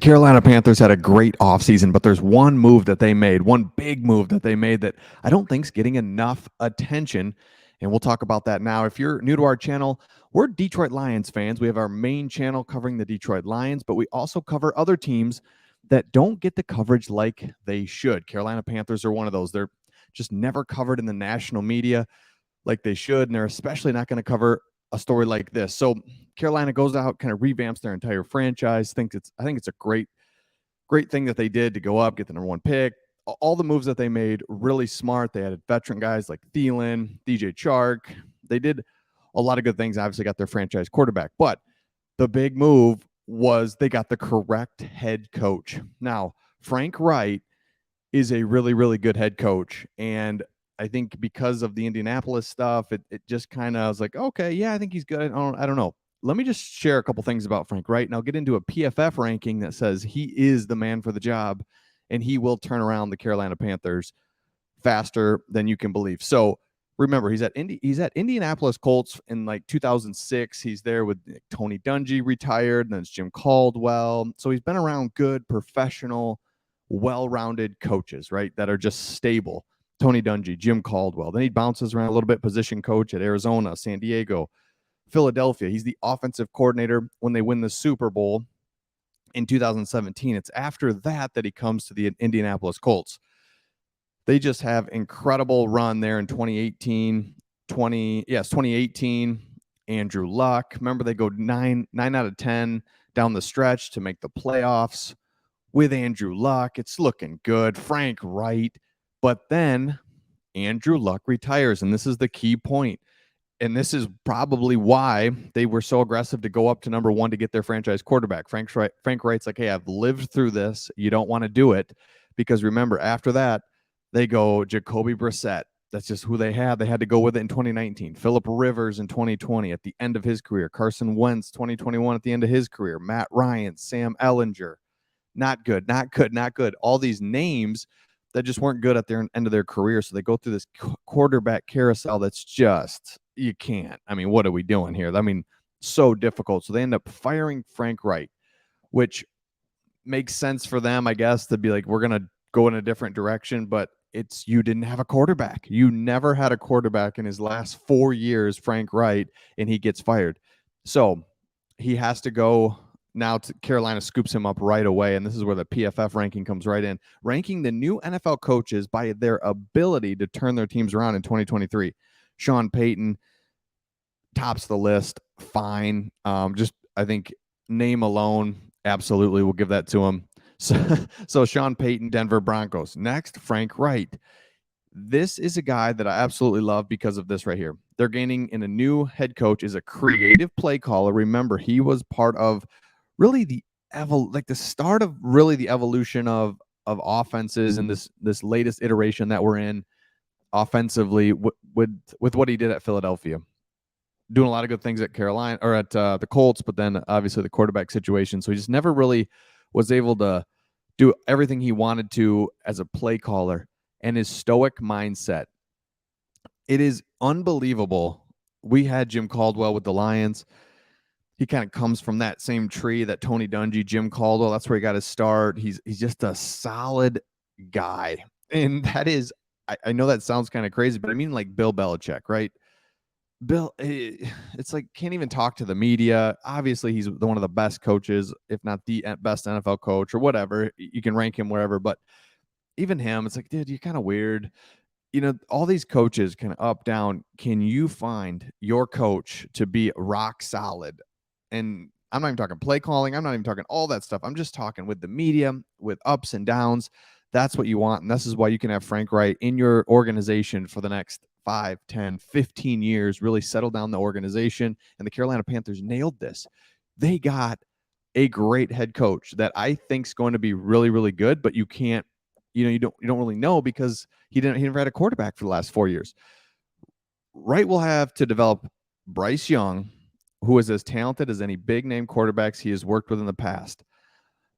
Carolina Panthers had a great offseason, but there's one move that they made, one big move that they made that I don't think's getting enough attention. And we'll talk about that now. If you're new to our channel, we're Detroit Lions fans. We have our main channel covering the Detroit Lions, but we also cover other teams that don't get the coverage like they should. Carolina Panthers are one of those. They're just never covered in the national media like they should, and they're especially not going to cover a story like this. So Carolina goes out, kind of revamps their entire franchise. I think it's a great thing that they did to go up, get the number one pick. All the moves that they made, really smart. They added veteran guys like Thielen, DJ Chark. They did a lot of good things. Obviously got their franchise quarterback, but the big move was they got the correct head coach. Now, Frank Wright is a really, really good head coach. And I think because of the Indianapolis stuff, it just kind of was like, okay, yeah, I think he's good. I don't know. Let me just share a couple things about Frank Wright, and I'll get into a PFF ranking that says he is the man for the job, and he will turn around the Carolina Panthers faster than you can believe. So remember, he's at Indianapolis Colts in like 2006. He's there with Tony Dungy retired, and then it's Jim Caldwell. So he's been around good, professional, well-rounded coaches, right, that are just stable. Tony Dungy, Jim Caldwell. Then he bounces around a little bit, position coach at Arizona, San Diego, Philadelphia. He's the offensive coordinator when they win the Super Bowl in 2017. It's after that he comes to the Indianapolis Colts. They just have incredible run there in 2018. 2018. Andrew Luck. Remember, they go 9 out of 10 down the stretch to make the playoffs with Andrew Luck. It's looking good. Frank Wright. But then Andrew Luck retires, and this is the key point. And this is probably why they were so aggressive to go up to number one to get their franchise quarterback. Frank Wright's like, hey, I've lived through this. You don't want to do it. Because remember, after that, they go Jacoby Brissett. That's just who they had. They had to go with it in 2019. Phillip Rivers in 2020 at the end of his career. Carson Wentz 2021 at the end of his career. Matt Ryan, Sam Ellinger. Not good, not good, not good. All these names that just weren't good at their end of their career. So they go through this quarterback carousel that's just, you can't. I mean, what are we doing here? I mean, so difficult. So they end up firing Frank Wright, which makes sense for them, I guess, to be like, we're going to go in a different direction. But it's, you didn't have a quarterback. You never had a quarterback in his last 4 years, Frank Wright, and he gets fired. So he has to go. Now Carolina scoops him up right away, and this is where the PFF ranking comes right in, ranking the new NFL coaches by their ability to turn their teams around in 2023. Sean Payton tops the list, fine. Just I think name alone, absolutely, we'll give that to him. So Sean Payton, Denver Broncos. Next, Frank Wright. This is a guy that I absolutely love because of this right here. They're gaining in a new head coach, is a creative play caller. Remember, he was part of really the start of really the evolution of offenses in this latest iteration that we're in offensively with what he did at Philadelphia. Doing a lot of good things at Carolina or at the Colts, but then obviously the quarterback situation. So he just never really was able to do everything he wanted to as a play caller, and his stoic mindset. It is unbelievable. We had Jim Caldwell with the Lions. He kind of comes from that same tree that Tony Dungy, Jim Caldwell, that's where he got his start. He's just a solid guy. And that is, I know that sounds kind of crazy, but I mean like Bill Belichick, right? Bill, it's like can't even talk to the media. Obviously, he's one of the best coaches, if not the best NFL coach or whatever. You can rank him wherever, but even him, it's like, dude, you're kind of weird. You know, all these coaches kind of up, down. Can you find your coach to be rock solid? And I'm not even talking play calling. I'm not even talking all that stuff. I'm just talking with the media, with ups and downs. That's what you want. And this is why you can have Frank Wright in your organization for the next 5, 10, 15 years, really settle down the organization. And the Carolina Panthers nailed this. They got a great head coach that I think is going to be really, really good, but you can't, you don't really know because he never had a quarterback for the last 4 years. Wright will have to develop Bryce Young, who is as talented as any big name quarterbacks he has worked with in the past.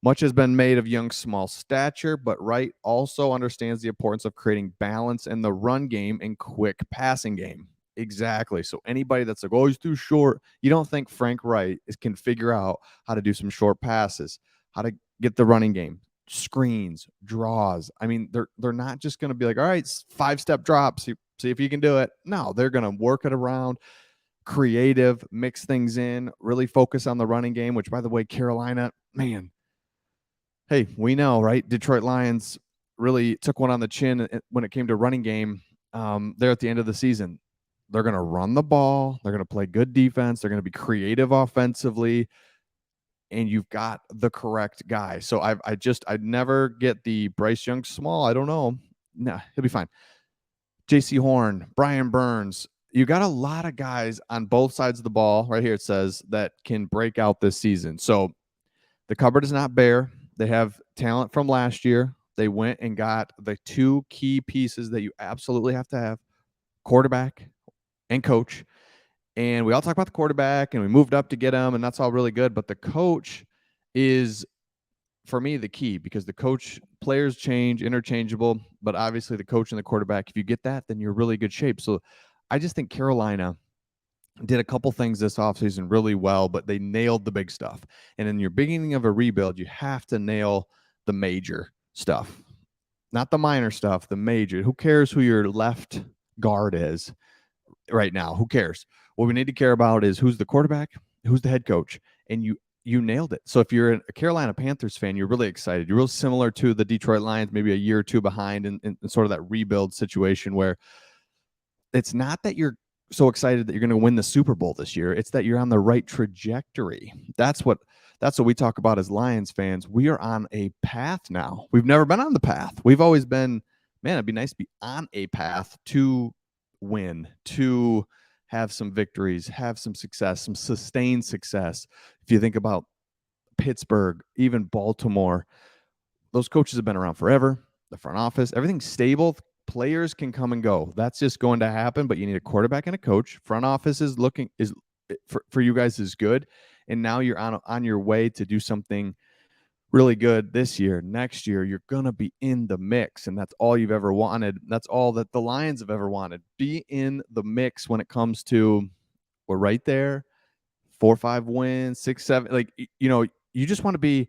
Much has been made of Young's small stature, but Wright also understands the importance of creating balance in the run game and quick passing game. Exactly. So anybody that's like, oh, he's too short, you don't think Frank Wright can figure out how to do some short passes, how to get the running game, screens, draws. I mean, they're not just going to be like, all right, 5-step drops, see if you can do it. No, they're going to work it around, creative, mix things in, really focus on the running game, which, by the way, Carolina, man, hey, we know, right? Detroit Lions really took one on the chin when it came to running game. There at the end of the season, they're going to run the ball. They're going to play good defense. They're going to be creative offensively, and you've got the correct guy. So I never get the Bryce Young small. I don't know. Nah, he'll be fine. J.C. Horn, Brian Burns. You got a lot of guys on both sides of the ball. Right here it says that can break out this season. So the cupboard is not bare. They have talent from last year. They went and got the two key pieces that you absolutely have to have: quarterback and coach. And we all talk about the quarterback, and we moved up to get him, and that's all really good. But the coach is, for me, the key, because the coach, players change, interchangeable, but obviously the coach and the quarterback, if you get that, then you're really good shape. So I just think Carolina did a couple things this offseason really well, but they nailed the big stuff. And in your beginning of a rebuild, you have to nail the major stuff, not the minor stuff, the major. Who cares who your left guard is right now? Who cares? What we need to care about is who's the quarterback, who's the head coach, and you nailed it. So if you're a Carolina Panthers fan, you're really excited. You're real similar to the Detroit Lions, maybe a year or two behind in sort of that rebuild situation, where it's not that you're so excited that you're going to win the Super Bowl this year. It's that you're on the right trajectory. That's what we talk about as Lions fans. We are on a path now. We've never been on the path. We've always been, man, it'd be nice to be on a path to win, to have some victories, have some success, some sustained success. If you think about Pittsburgh, even Baltimore, those coaches have been around forever. The front office, everything's stable. Players can come and go. That's just going to happen, but you need a quarterback and a coach. Front office is for you guys is good. And now you're on your way to do something really good this year. Next year, you're going to be in the mix, and that's all you've ever wanted. That's all that the Lions have ever wanted. Be in the mix when it comes to, we're right there, 4 or 5 wins, 6, 7. Like, you just want to be,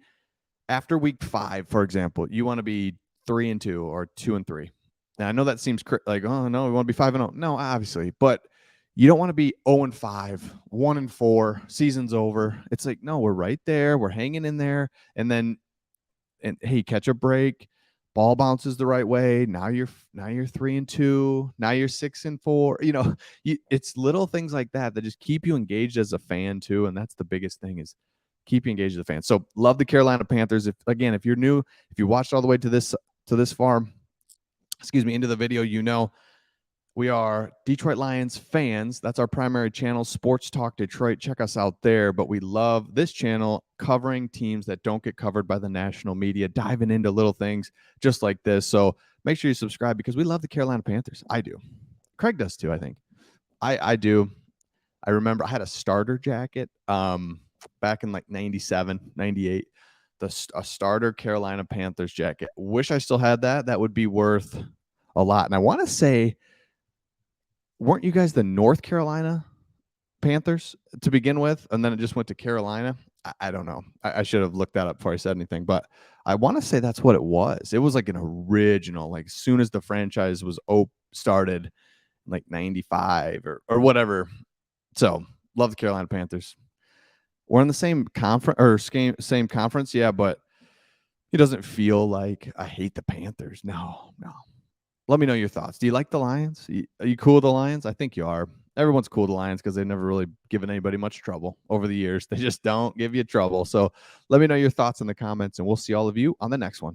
after week 5, for example, you want to be 3-2 or 2-3. Now, I know that seems like, oh no, we want to be 5-0. No, obviously, but you don't want to be 0-5, 1-4, season's over. It's like, no, we're right there, we're hanging in there, and hey, catch a break, ball bounces the right way. Now you're 3-2. Now you're 6-4. It's little things like that just keep you engaged as a fan too, and that's the biggest thing, is keep you engaged as a fan. So love the Carolina Panthers. If you're new, if you watched all the way to this far, into the video, we are Detroit Lions fans. That's our primary channel, Sports Talk Detroit. Check us out there. But we love this channel covering teams that don't get covered by the national media, diving into little things just like this. So make sure you subscribe, because we love the Carolina Panthers. I do. Craig does too, I think. I do. I remember I had a starter jacket back in like 97, 98. A starter Carolina Panthers jacket. Wish I still had that. That would be worth a lot. And I want to say, weren't you guys the North Carolina Panthers to begin with, and then it just went to Carolina? I don't know. I should have looked that up before I said anything, but I want to say that's what it was. It was like an original, like as soon as the franchise was started, like 95 or whatever. So love the Carolina Panthers. We're in the same conference, or same conference, yeah, but it doesn't feel like I hate the Panthers. No. Let me know your thoughts. Do you like the Lions? Are you cool with the Lions? I think you are. Everyone's cool with the Lions because they've never really given anybody much trouble over the years. They just don't give you trouble. So let me know your thoughts in the comments, and we'll see all of you on the next one.